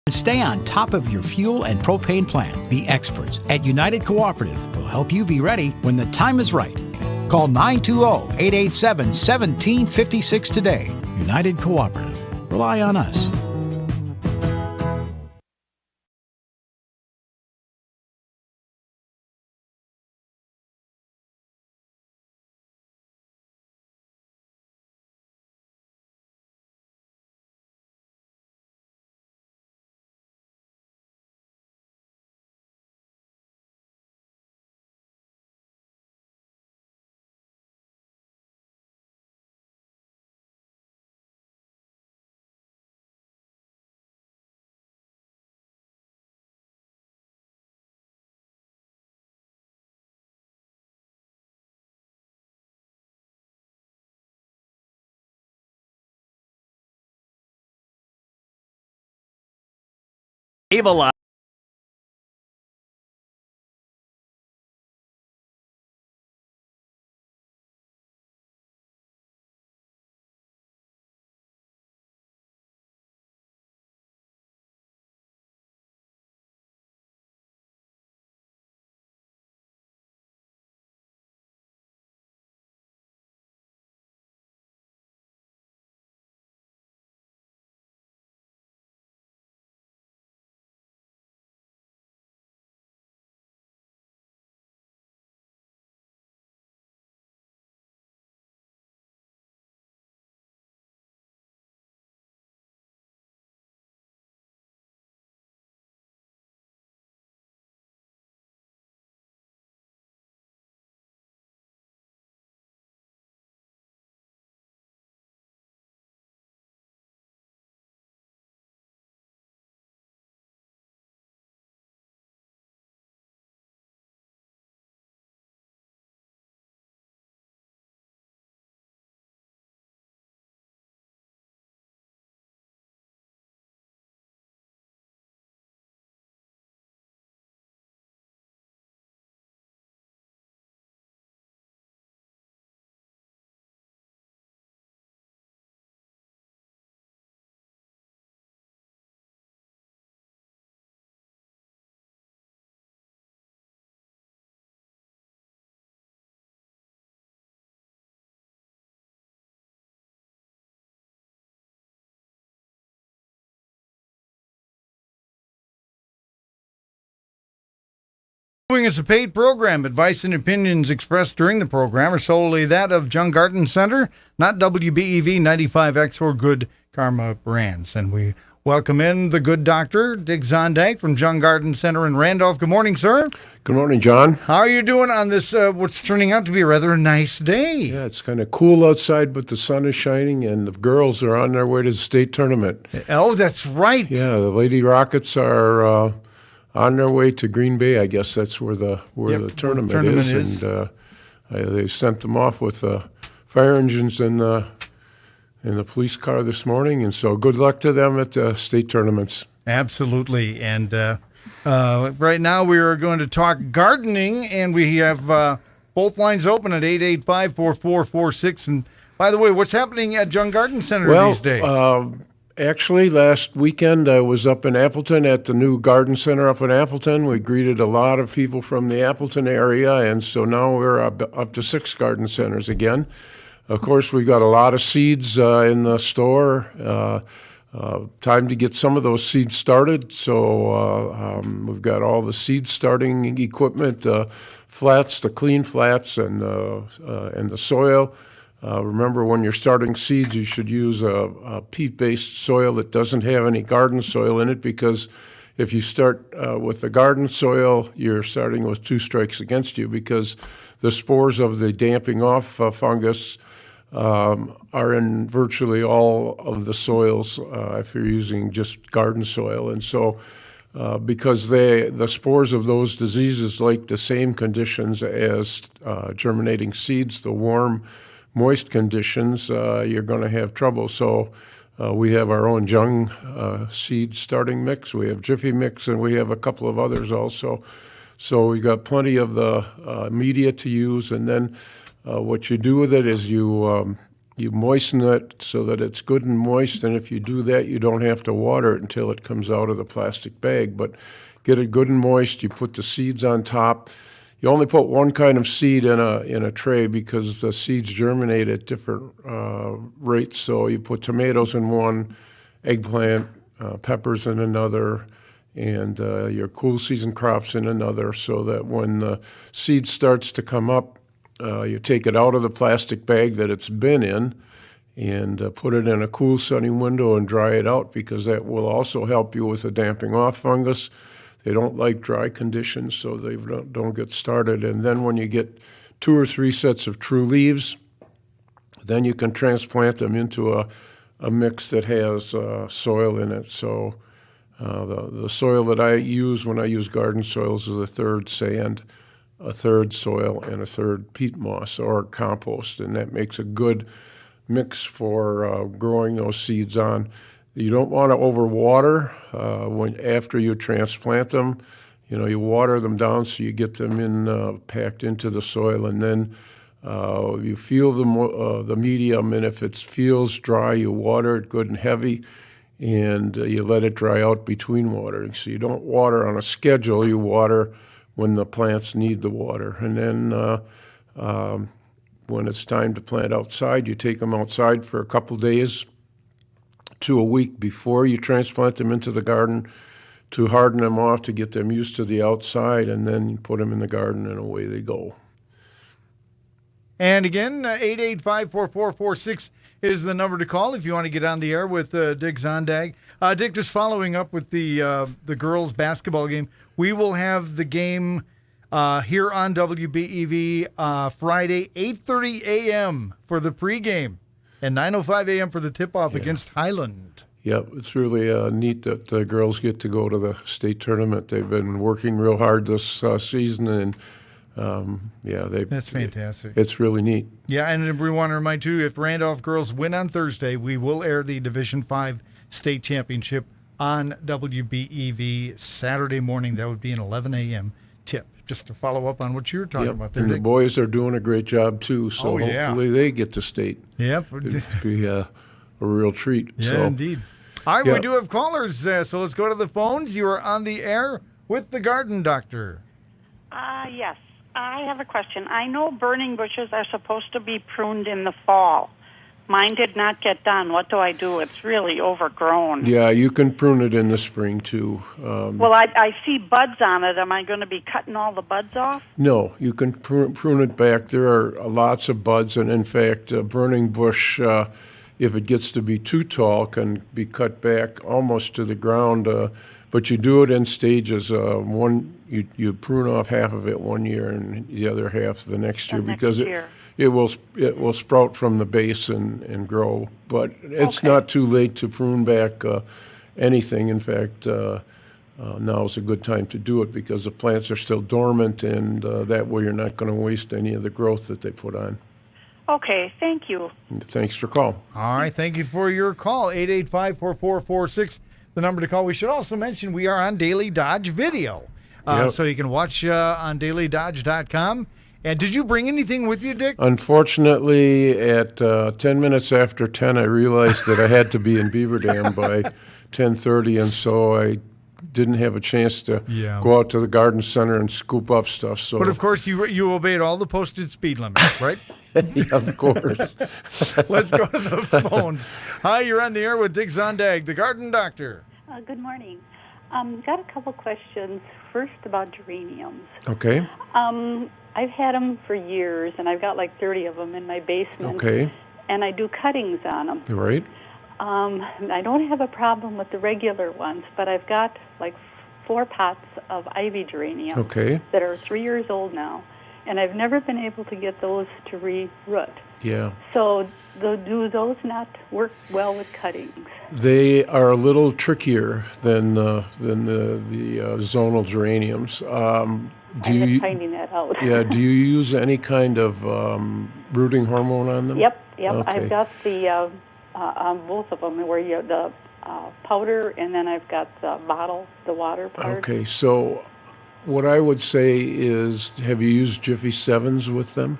Stay on top of your fuel and propane plan. The experts at United Cooperative will help you be ready when the time is right. Call 920-887-1756 today. United Cooperative. Rely on us. Ava. Is a paid program. Advice and opinions expressed during the program are solely that of Jung Garden Center, not WBEV 95X or Good Karma Brands. And we welcome in the good doctor, Dick Zondag from Jung Garden Center in Randolph. Good morning, sir. Good morning, John. How are you doing on this, what's turning out to be a rather nice day? Yeah, it's kind of cool outside, but the sun is shining, and the girls are on their way to the state tournament. Oh, that's right. Yeah, the Lady Rockets are on their way to Green Bay. I guess that's where the tournament is. And they sent them off with fire engines in the police car this morning, and so good luck to them at the state tournaments. Absolutely. And right now we are going to talk gardening, and we have both lines open at 885-4446. And by the way, what's happening at Jung Garden Center these days? Actually, last weekend I was up in Appleton at the new garden center up in Appleton. We greeted a lot of people from the Appleton area, and so now we're up to 6 garden centers again. Of course, we got a lot of seeds in the store. Time to get some of those seeds started. So we've got all the seed starting equipment, the flats, the clean flats, and the soil. Remember, when you're starting seeds, you should use a peat-based soil that doesn't have any garden soil in it, because if you start with the garden soil, you're starting with 2 strikes against you, because the spores of the damping off fungus are in virtually all of the soils if you're using just garden soil. And so because the spores of those diseases like the same conditions as germinating seeds, the warm, moist conditions, you're going to have trouble. So we have our own Jung seed starting mix. We have Jiffy Mix, and we have a couple of others also. So we got plenty of the media to use, and then what you do with it is you You moisten it so that it's good and moist, and if you do that, you don't have to water it until it comes out of the plastic bag. But get it good and moist. You put the seeds on top. You only put one kind of seed in a tray because the seeds germinate at different rates. So you put tomatoes in one, eggplant, peppers in another, and your cool season crops in another, so that when the seed starts to come up, you take it out of the plastic bag that it's been in and put it in a cool, sunny window and dry it out, because that will also help you with the damping off fungus. They don't like dry conditions, so they don't get started. And then when you get 2 or 3 sets of true leaves, then you can transplant them into a mix that has soil in it. So the soil that I use when I use garden soils is a third sand, a third soil, and a third peat moss or compost, and that makes a good mix for growing those seeds on. You don't want to overwater after you transplant them. You water them down so you get them in packed into the soil, and then you feel the medium, and if it feels dry, you water it good and heavy, and you let it dry out between watering. So you don't water on a schedule, you water when the plants need the water. And then when it's time to plant outside, you take them outside for a couple days to a week before you transplant them into the garden to harden them off, to get them used to the outside, and then you put them in the garden and away they go. And again, 885-4446 is the number to call if you want to get on the air with Dick Zondag. Dick, just following up with the girls' basketball game, we will have the game here on WBEV Friday, 8:30 a.m. for the pregame and 9:05 a.m. for the tip-off against Highland. Yep, it's really neat that the girls get to go to the state tournament. They've been working real hard this season, and that's fantastic. It's really neat. Yeah, and we want to remind you, if Randolph girls win on Thursday, we will air the Division 5 state championship on WBEV Saturday morning. That would be an 11 a.m. tip. Just to follow up on what you were talking about there. And the boys are doing a great job too, so hopefully they get to state. Yep. It'd be a real treat. Yeah, indeed. All right, we do have callers, so let's go to the phones. You are on the air with the Garden Doctor. Yes. I have a question. I know burning bushes are supposed to be pruned in the fall. Mine did not get done. What do I do? It's really overgrown. Yeah, you can prune it in the spring too. Well, I see buds on it. Am I going to be cutting all the buds off? No, you can prune it back. There are lots of buds, and in fact, a burning bush, if it gets to be too tall, can be cut back almost to the ground. But you do it in stages. You prune off half of it one year and the other half the next year, because it will sprout from the base and grow. But it's not too late to prune back anything. In fact, now is a good time to do it because the plants are still dormant, and that way you're not going to waste any of the growth that they put on. Okay, thank you. Thanks for calling. All right, thank you for your call. 885-4446, the number to call. We should also mention we are on Daily Dodge Video, so you can watch on dailydodge.com. And did you bring anything with you, Dick? Unfortunately, at 10 minutes after 10, I realized that I had to be in Beaver Dam by 10:30, and so I didn't have a chance to go out to the garden center and scoop up stuff. So, but of course, you obeyed all the posted speed limits, right? Yeah, of course. Let's go to the phones. Hi, you're on the air with Dick Zondag, the Garden Doctor. Good morning. Got a couple questions. First about geraniums. Okay. I've had them for years, and I've got like 30 of them in my basement. Okay. And I do cuttings on them. Right. I don't have a problem with the regular ones, but I've got like 4 pots of ivy geranium that are 3 years old now, and I've never been able to get those to re-root. Yeah. So do those not work well with cuttings? They are a little trickier than the zonal geraniums. I'm finding that out. Yeah. Do you use any kind of rooting hormone on them? Yep. Okay. I've got the both of them, where you the powder, and then I've got the bottle, the water part. Okay. So what I would say is, have you used Jiffy 7s with them?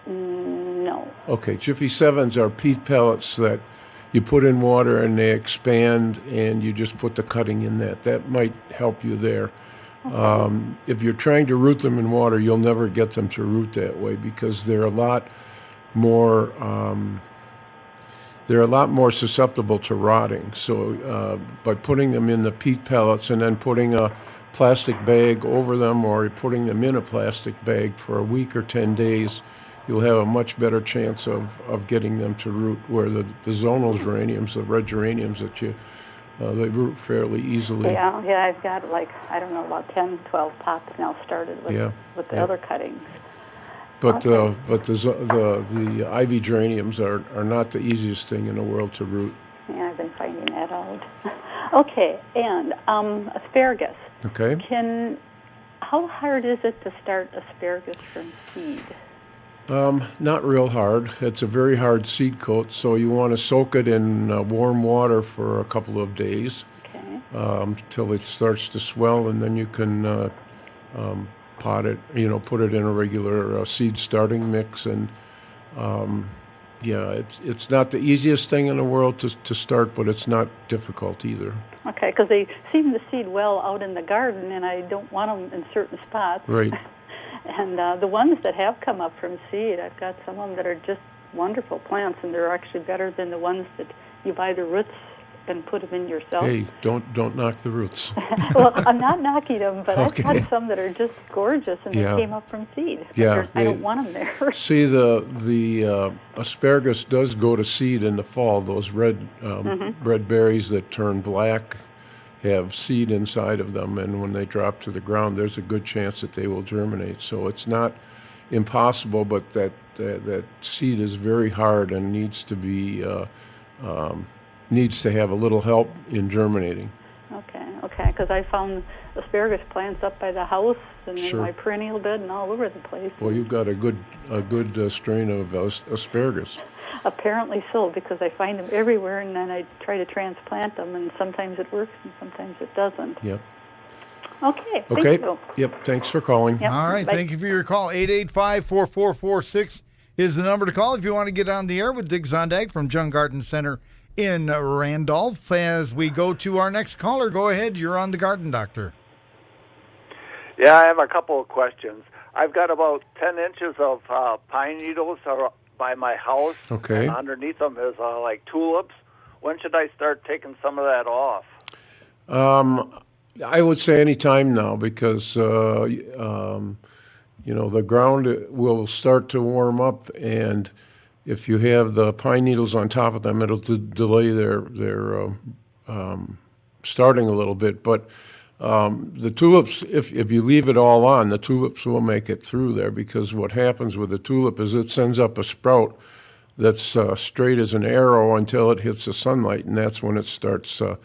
No. Okay, Jiffy 7s are peat pellets that you put in water and they expand, and you just put the cutting in that. That might help you there. If you're trying to root them in water, you'll never get them to root that way because they're a lot more susceptible to rotting. So by putting them in the peat pellets and then putting a plastic bag over them, or putting them in a plastic bag for a week or 10 days, you'll have a much better chance of getting them to root, where the zonal geraniums, the red geraniums that they root fairly easily. Yeah, I've got about 10, 12 pots now started with the other cuttings. But the ivy geraniums are not the easiest thing in the world to root. Yeah, I've been finding that out. Okay, and asparagus. Okay. How hard is it to start asparagus from seed? Not real hard. It's a very hard seed coat, so you want to soak it in warm water for a couple of days till it starts to swell, and then you can pot it, put it in a regular seed starting mix. And it's not the easiest thing in the world to start, but it's not difficult either. Okay, because they seem to seed well out in the garden, and I don't want them in certain spots. Right. And the ones that have come up from seed, I've got some of them that are just wonderful plants, and they're actually better than the ones that you buy the roots and put them in yourself. Hey, don't knock the roots. Well, I'm not knocking them, but Okay. I've got some that are just gorgeous, and they came up from seed. Yeah, I don't want them there. See, the asparagus does go to seed in the fall. Those red berries that turn black have seed inside of them, and when they drop to the ground, there's a good chance that they will germinate. So it's not impossible, but that seed is very hard and needs to have a little help in germinating. Okay, because I found asparagus plants up by the house and in my perennial bed and all over the place. Well, you've got a good strain of asparagus. Apparently so, because I find them everywhere, and then I try to transplant them, and sometimes it works and sometimes it doesn't. Yep. Okay, thank you. Yep, thanks for calling. Yep. All right, thank you for your call. 885-4446 is the number to call if you want to get on the air with Dig Zondag from Jung Garden Center in Randolph. As we go to our next caller, go ahead. You're on the Garden Doctor. Yeah, I have a couple of questions. I've got about 10 inches of pine needles by my house. Okay. And underneath them is like tulips. When should I start taking some of that off? I would say any time now, because the ground will start to warm up, and if you have the pine needles on top of them, it'll delay their starting a little bit. But the tulips, if you leave it all on, the tulips will make it through there, because what happens with the tulip is it sends up a sprout that's straight as an arrow until it hits the sunlight, and that's when it starts the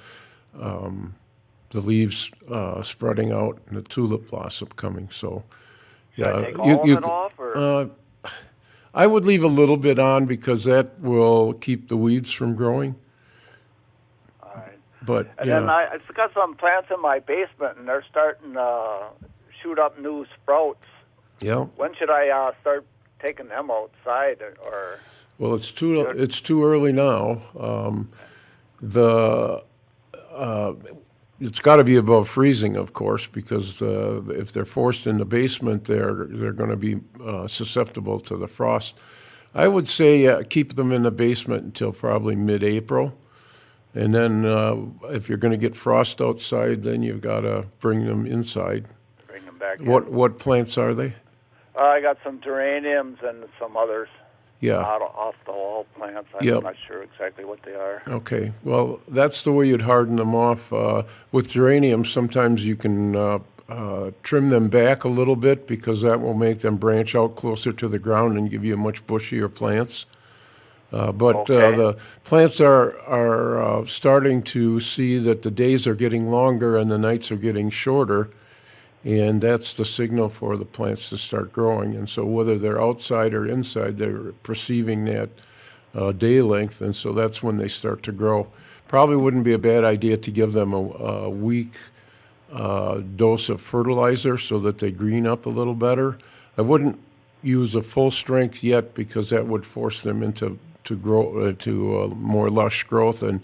leaves spreading out and the tulip blossom coming. So, Should I take all of it off? Or? I would leave a little bit on, because that will keep the weeds from growing. All right. But then I've got some plants in my basement, and they're starting to shoot up new sprouts. Yeah. When should I start taking them outside? Or Well, it's too early now. It's got to be above freezing, of course, because if they're forced in the basement, they're going to be susceptible to the frost. I would say keep them in the basement until probably mid-April, and then if you're going to get frost outside, then you've got to bring them inside. bring them back in. What plants are they? I got some geraniums and some others. Yeah. Off the wall plants. I'm not sure exactly what they are. Okay. Well, that's the way you'd harden them off. With geraniums, sometimes you can trim them back a little bit, because that will make them branch out closer to the ground and give you much bushier plants. But the plants are starting to see that the days are getting longer and the nights are getting shorter. And that's the signal for the plants to start growing. And so whether they're outside or inside, they're perceiving that day length, and so that's when they start to grow. Probably wouldn't be a bad idea to give them a week dose of fertilizer so that they green up a little better. I wouldn't use a full strength yet because that would force them into more lush growth, and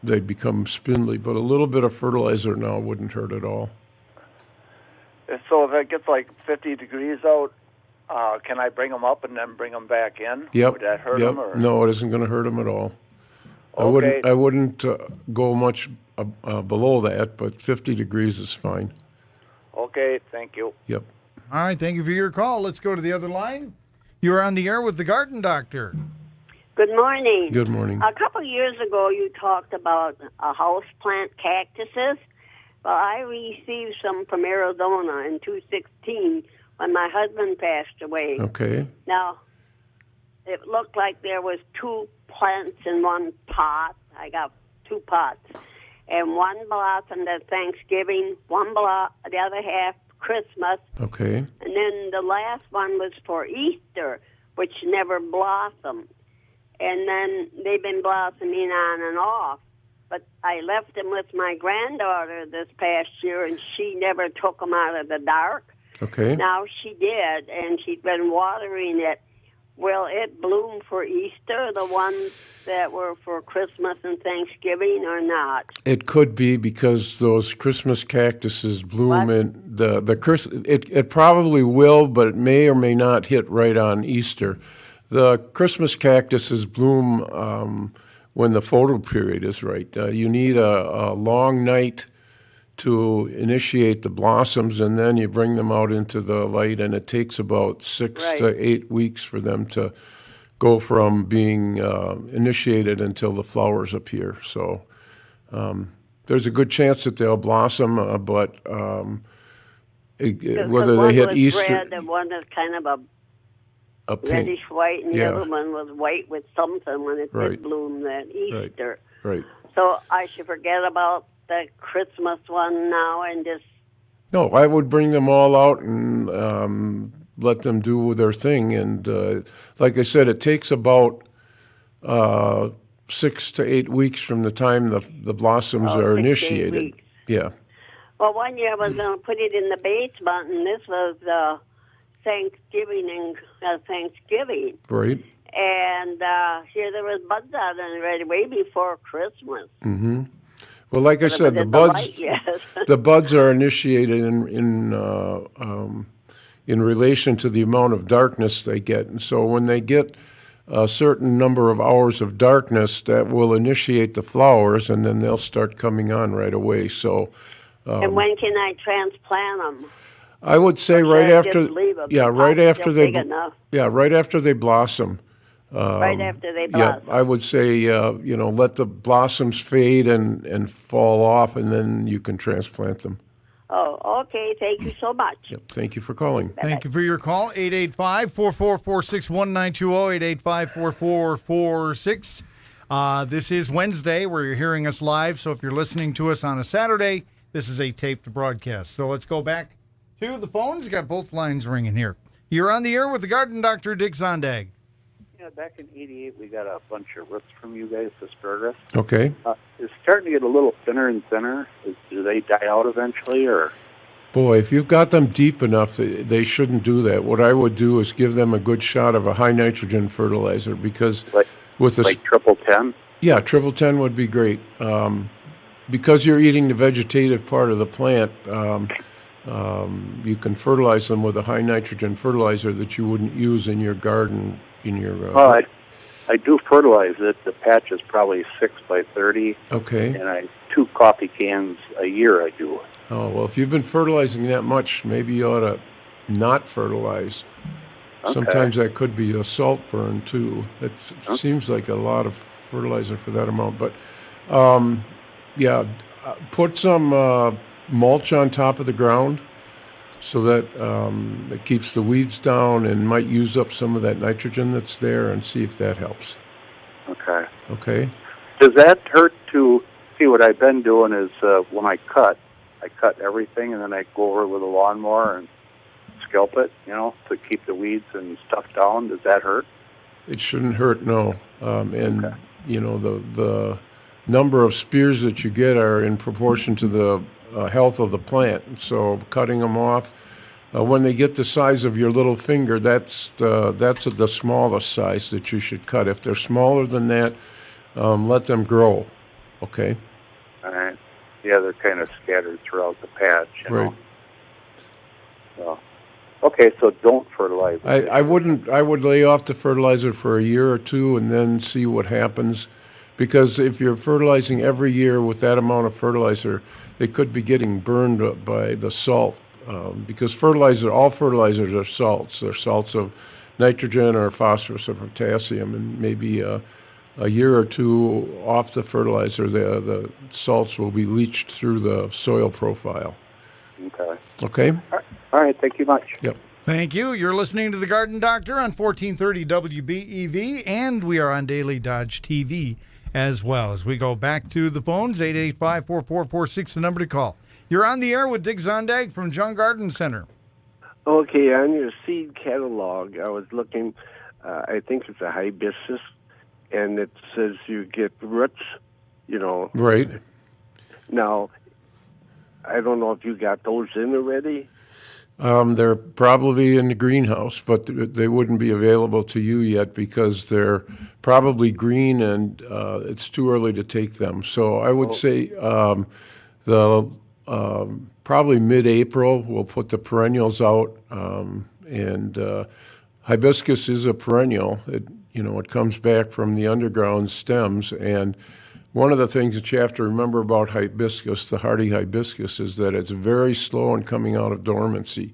they become spindly. But a little bit of fertilizer now wouldn't hurt at all. So if it gets like 50 degrees out, can I bring them up and then bring them back in? Yep. Would that hurt them? Or? No, it isn't going to hurt them at all. Okay. I wouldn't go much below that, but 50 degrees is fine. Okay, thank you. Yep. All right, thank you for your call. Let's go to the other line. You're on the air with the Garden Doctor. Good morning. Good morning. A couple years ago, you talked about house plant cactuses. Well, I received some from Arizona in 2016 when my husband passed away. Okay. Now, it looked like there was 2 plants in one pot. I got 2 pots. And one blossomed at Thanksgiving, the other half Christmas. Okay. And then the last one was for Easter, which never blossomed. And then they've been blossoming on and off. But I left them with my granddaughter this past year, and she never took them out of the dark. Okay. Now she did, and she's been watering it. Will it bloom for Easter, the ones that were for Christmas and Thanksgiving, or not? It could be because those Christmas cactuses bloom in it probably will, but it may or may not hit right on Easter. The Christmas cactuses bloom when the photo period is right. You need a long night to initiate the blossoms, and then you bring them out into the light, and it takes about 6 to 8 weeks for them to go from being initiated until the flowers appear. So there's a good chance that they'll blossom, but whether they hit Easter... Red, and one is kind of a pink. reddish white, and the other one was white with something when it did bloom that Easter. Right. So I should forget about the Christmas one now and just... No, I would bring them all out and let them do their thing. And like I said, it takes about 6 to 8 weeks from the time the blossoms are 6 to 8 initiated. weeks. Yeah. Well, one year I was going to put it in the basement, and this was Thanksgiving. Right. And here there was buds out already way before Christmas. Mm-hmm. Well, like I said, the buds are initiated in relation to the amount of darkness they get. And so when they get a certain number of hours of darkness, that will initiate the flowers, and then they'll start coming on right away. So. And when can I transplant them? I would say right after they blossom. Right after they blossom. Yeah, I would say, let the blossoms fade and fall off, and then you can transplant them. Oh, okay. Thank you so much. Yep. Thank you for calling. Thank you for your call. 885-444-6192, 885-4446. This is Wednesday where you're hearing us live, so if you're listening to us on a Saturday, this is a taped broadcast. So let's go back to the phones. Got both lines ringing here. You're on the air with the Garden Doctor, Dick Zondag. Yeah, back in '88, we got a bunch of roots from you guys, asparagus. Okay. It's starting to get a little thinner and thinner. Do they die out eventually, or? Boy, if you've got them deep enough, they shouldn't do that. What I would do is give them a good shot of a high nitrogen fertilizer, because like triple 10. Yeah, triple 10 would be great. Because you're eating the vegetative part of the plant. You can fertilize them with a high nitrogen fertilizer that you wouldn't use in your garden. I do fertilize it. The patch is probably 6 by 30. Okay. And 2 coffee cans a year I do. Oh, well, if you've been fertilizing that much, maybe you ought to not fertilize. Okay. Sometimes that could be a salt burn, too. It seems like a lot of fertilizer for that amount. But, put some mulch on top of the ground, so that it keeps the weeds down and might use up some of that nitrogen that's there, and see if that helps. Okay. Okay. Does that hurt to see? What I've been doing is when I cut everything, and then I go over it with a lawnmower and scalp it, to keep the weeds and stuff down. Does that hurt? It shouldn't hurt, no. The number of spears that you get are in proportion to the health of the plant. So cutting them off When they get the size of your little finger, that's the smallest size that you should cut. If they're smaller than that, let them grow. Okay. All right. Yeah, they're kind of scattered throughout the patch. Right. So, okay, so don't fertilize. I would lay off the fertilizer for a year or two and then see what happens, because if you're fertilizing every year with that amount of fertilizer, they could be getting burned by the salt, because all fertilizers are salts. They're salts of nitrogen or phosphorus or potassium, and maybe a year or two off the fertilizer, the salts will be leached through the soil profile. Okay. Okay? All right, thank you much. Yep. Thank you. You're listening to The Garden Doctor on 1430 WBEV, and we are on Daily Dodge TV as well. As we go back to the phones, 885-4446, the number to call. You're on the air with Dick Zondag from Jung Garden Center. Okay, on your seed catalog, I was looking, I think it's a hibiscus, and it says you get roots, Right. Now, I don't know if you got those in already. They're probably in the greenhouse, but they wouldn't be available to you yet because they're probably green and it's too early to take them. So I would say probably mid-April we'll put the perennials out, and hibiscus is a perennial. It comes back from the underground stems, and one of the things that you have to remember about hibiscus, the hardy hibiscus, is that it's very slow in coming out of dormancy.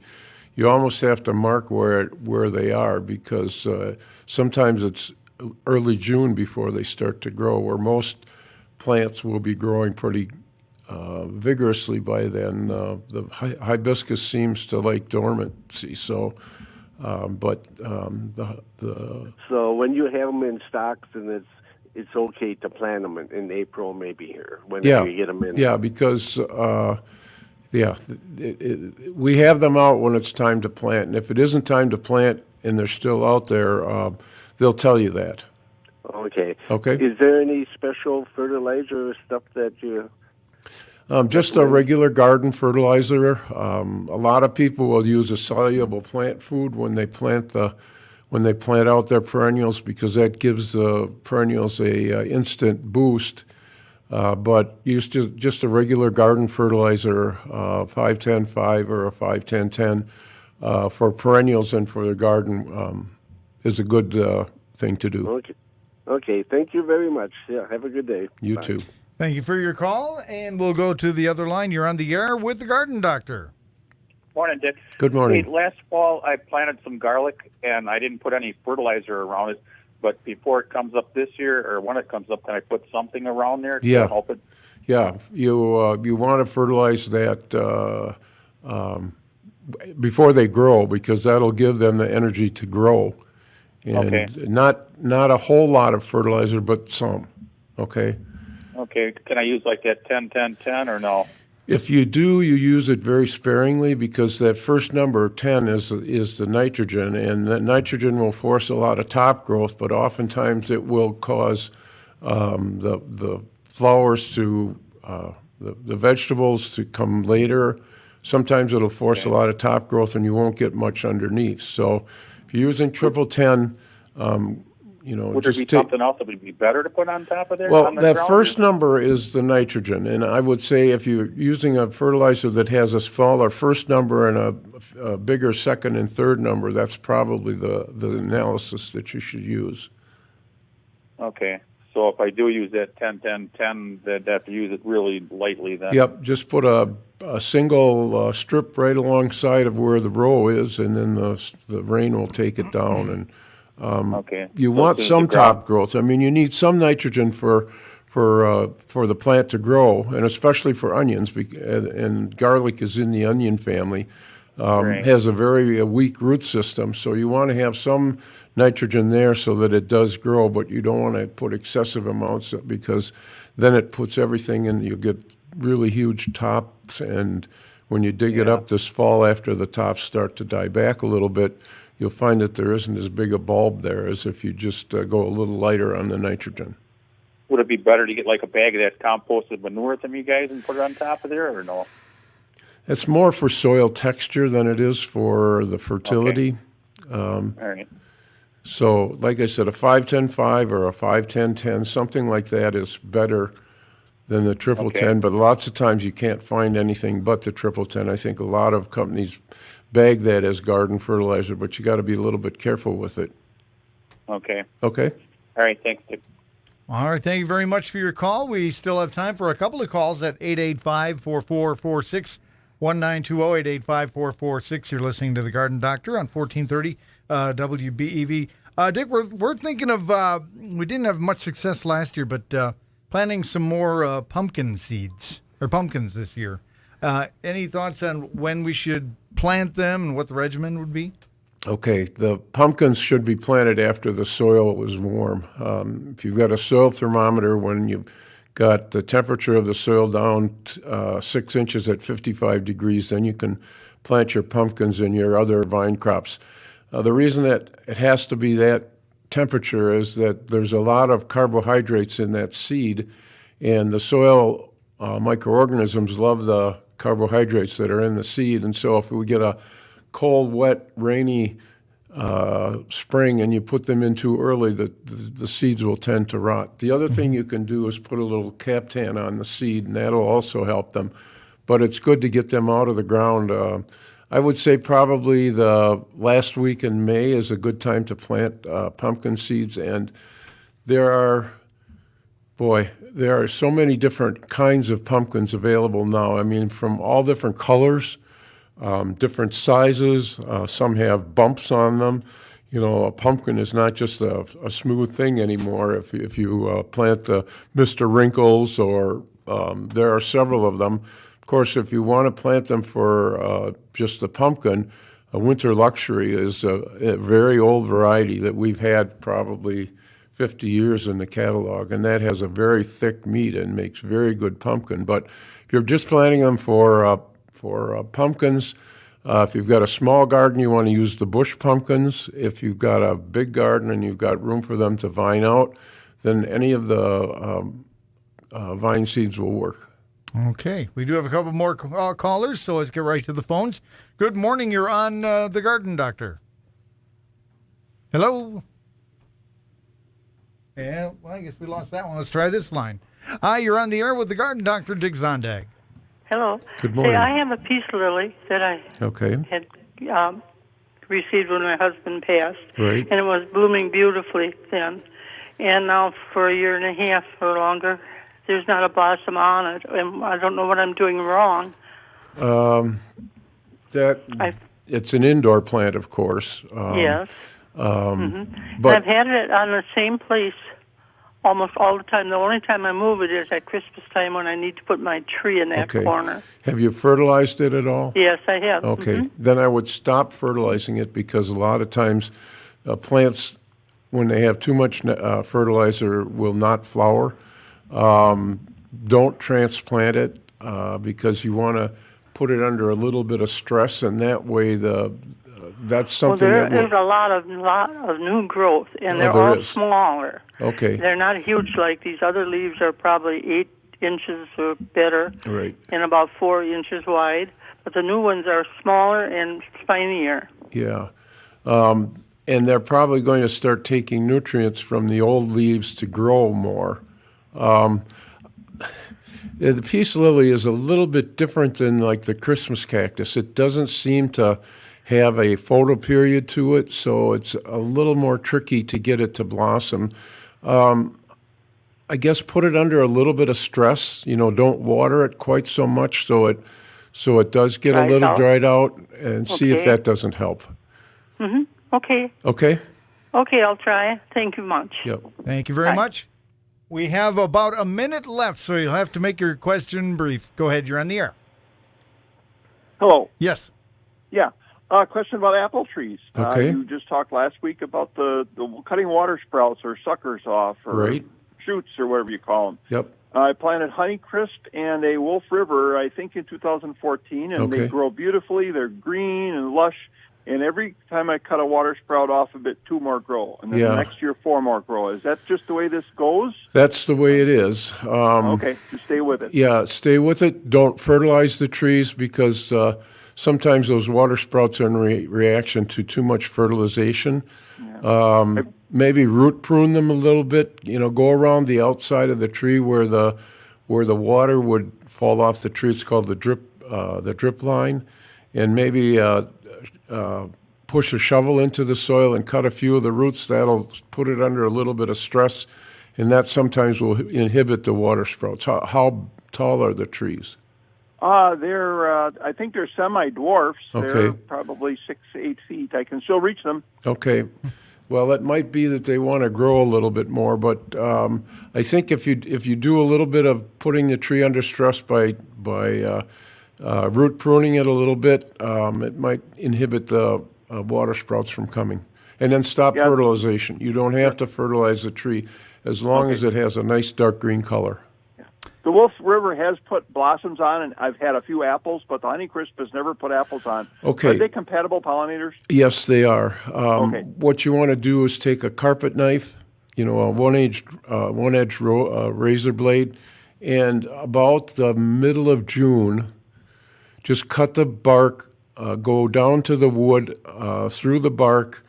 You almost have to mark where they are, because sometimes it's early June before they start to grow, where most plants will be growing pretty vigorously by then. The hibiscus seems to like dormancy, so So when you have them in stocks, and it's okay to plant them in April, maybe here, whenever you get them in. Yeah, because we have them out when it's time to plant, and if it isn't time to plant and they're still out there, they'll tell you that. Okay. Okay. Is there any special fertilizer or stuff that you? Just a regular garden fertilizer. A lot of people will use a soluble plant food when they plant out their perennials, because that gives the perennials a instant boost. But use just a regular garden fertilizer, 5-10-5 or a 5-10-10 for perennials and for the garden is a good thing to do. Okay. Thank you very much. Yeah. Have a good day. You Bye. too. Thank you for your call, and we'll go to the other line. You're on the air with the Garden Doctor. Morning, Dick. Good morning. Hey, last fall, I planted some garlic, and I didn't put any fertilizer around it. But before it comes up this year, or when it comes up, can I put something around there to help it? Yeah. You want to fertilize that before they grow, because that'll give them the energy to grow. And not a whole lot of fertilizer, but some. Okay. Okay. Can I use like that 10-10-10 or no? If you do, you use it very sparingly, because that first number, 10, is the nitrogen, and that nitrogen will force a lot of top growth, but oftentimes it will cause the flowers to, the vegetables to come later. Sometimes it'll force a lot of top growth, and you won't get much underneath. So if you're using 10-10, would there be something else that would be better to put on top of there? Well, that first number is the nitrogen, and I would say if you're using a fertilizer that has a smaller first number and a bigger second and third number, that's probably the analysis that you should use. Okay. So if I do use that 10-10-10, I'd have to use it really lightly then? Yep. Just put a single strip right alongside of where the row is, and then the rain will take it down. And you want some top growth. I mean, you need some nitrogen for the plant to grow, and especially for onions. And garlic is in the onion family. Has a very weak root system, so you want to have some nitrogen there so that it does grow, but you don't want to put excessive amounts, because then it puts everything in. You get really huge tops, and when you dig it up this fall after the tops start to die back a little bit, you'll find that there isn't as big a bulb there as if you just go a little lighter on the nitrogen. Would it be better to get like a bag of that composted manure from you guys and put it on top of there, or no? It's more for soil texture than it is for the fertility. All right. So, like I said, a 5-10-5 or a 5-10-10, something like that is better than the triple 10. But lots of times you can't find anything but the triple 10. I think a lot of companies bag that as garden fertilizer, but you got to be a little bit careful with it. Okay. Okay. All right. Thanks, Dick. All right. Thank you very much for your call. We still have time for a couple of calls at 885-4446. 1-920-885-4446. You're listening to The Garden Doctor on 1430 WBEV. Dick, we're thinking of, we didn't have much success last year, but planting some more pumpkin seeds, or pumpkins this year. Any thoughts on when we should plant them and what the regimen would be? Okay, the pumpkins should be planted after the soil is warm. If you've got a soil thermometer, when you've got the temperature of the soil down 6 inches at 55 degrees, then you can plant your pumpkins and your other vine crops. The reason that it has to be that temperature is that there's a lot of carbohydrates in that seed, and the soil microorganisms love the carbohydrates that are in the seed. And so if we get a cold, wet, rainy spring and you put them in too early, the seeds will tend to rot. The other thing you can do is put a little Captan on the seed, and that'll also help them. But it's good to get them out of the ground. I would say probably the last week in May is a good time to plant pumpkin seeds. And there are so many different kinds of pumpkins available now. I mean, from all different colors, different sizes. Some have bumps on them. You know, a pumpkin is not just a smooth thing anymore. If you plant the Mr. Wrinkles, or there are several of them. Of course, if you want to plant them for just the pumpkin, a Winter Luxury is a very old variety that we've had probably 50 years in the catalog, and that has a very thick meat and makes very good pumpkin. But if you're just planting them for pumpkins, if you've got a small garden, you want to use the bush pumpkins. If you've got a big garden and you've got room for them to vine out, then any of the vine seeds will work. Okay. We do have a couple more callers, so let's get right to the phones. Good morning. You're on The Garden Doctor. Hello? Yeah, well, I guess we lost that one. Let's try this line. Hi, you're on the air with The Garden Doctor, Dick Zondag. Hello. Good morning. Hey, I have a peace lily that I had received when my husband passed. Right. And it was blooming beautifully then. And now for a year and a half or longer, there's not a blossom on it. And I don't know what I'm doing wrong. It's an indoor plant, of course. Yes. But I've had it on the same place almost all the time. The only time I move it is at Christmas time when I need to put my tree in that corner. Have you fertilized it at all? Yes, I have. Okay. Then I would stop fertilizing it, because a lot of times plants, when they have too much fertilizer, will not flower. Don't transplant it because you want to put it under a little bit of stress, and that way that's something there's a lot of new growth, and they're all smaller. Okay. They're not huge like these other leaves are probably 8 inches or better, right, and about 4 inches wide. But the new ones are smaller and spinier. Yeah. And they're probably going to start taking nutrients from the old leaves to grow more. The peace lily is a little bit different than like the Christmas cactus. It doesn't seem to have a photo period to it, so it's a little more tricky to get it to blossom. I guess put it under a little bit of stress. You know, don't water it quite so much so it does get a little dried out, and see if that doesn't help. Mm-hmm. Okay. Okay? Okay, I'll try. Thank you much. Yep. Thank you very much. We have about a minute left, so you'll have to make your question brief. Go ahead. You're on the air. Hello. Yes. Yeah. Question about apple trees. Okay. You just talked last week about the cutting water sprouts or suckers off, or shoots, or whatever you call them. Yep. I planted Honeycrisp and a Wolf River, I think, in 2014, and they grow beautifully. They're green and lush. And every time I cut a water sprout off of it, 2 more grow. And then the next year, 4 more grow. Is that just the way this goes? That's the way it is. Okay, just stay with it. Yeah, stay with it. Don't fertilize the trees because sometimes those water sprouts are in reaction to too much fertilization. Yeah. Maybe root prune them a little bit. Go around the outside of the tree where the water would fall off the tree. It's called the drip line, and maybe push a shovel into the soil and cut a few of the roots. That'll put it under a little bit of stress, and that sometimes will inhibit the water sprouts. How tall are the trees? I think they're semi-dwarfs. Okay. They're probably 6 to 8 feet. I can still reach them. Okay. Well, it might be that they want to grow a little bit more, but I think if you do a little bit of putting the tree under stress by root pruning it a little bit, it might inhibit the water sprouts from coming. And then stop fertilization. You don't have to fertilize the tree as long as it has a nice dark green color. The Wolf River has put blossoms on, and I've had a few apples, but the Honeycrisp has never put apples on. Okay. Are they compatible pollinators? Yes, they are. Okay. What you want to do is take a carpet knife, a one-edge razor blade, and about the middle of June, just cut the bark, go down to the wood, through the bark,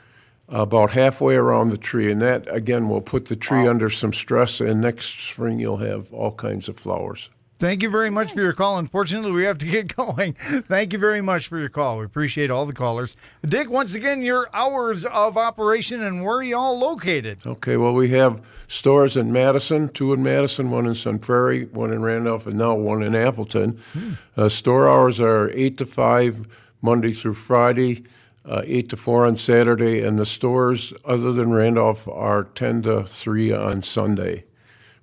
about halfway around the tree, and that, again, will put the tree under some stress, and next spring you'll have all kinds of flowers. Thank you very much for your call. Unfortunately, we have to get going. Thank you very much for your call. We appreciate all the callers. Dick, once again, your hours of operation and where are you all located? Okay, well, we have stores in Madison, 2 in Madison, 1 in Sun Prairie, 1 in Randolph, and now 1 in Appleton. Store hours are 8 to 5, Monday through Friday, 8 to 4 on Saturday, and the stores other than Randolph are 10 to 3 on Sunday.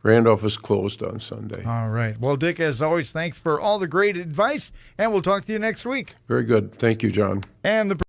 Randolph is closed on Sunday. All right. Well, Dick, as always, thanks for all the great advice, and we'll talk to you next week. Very good. Thank you, John. And the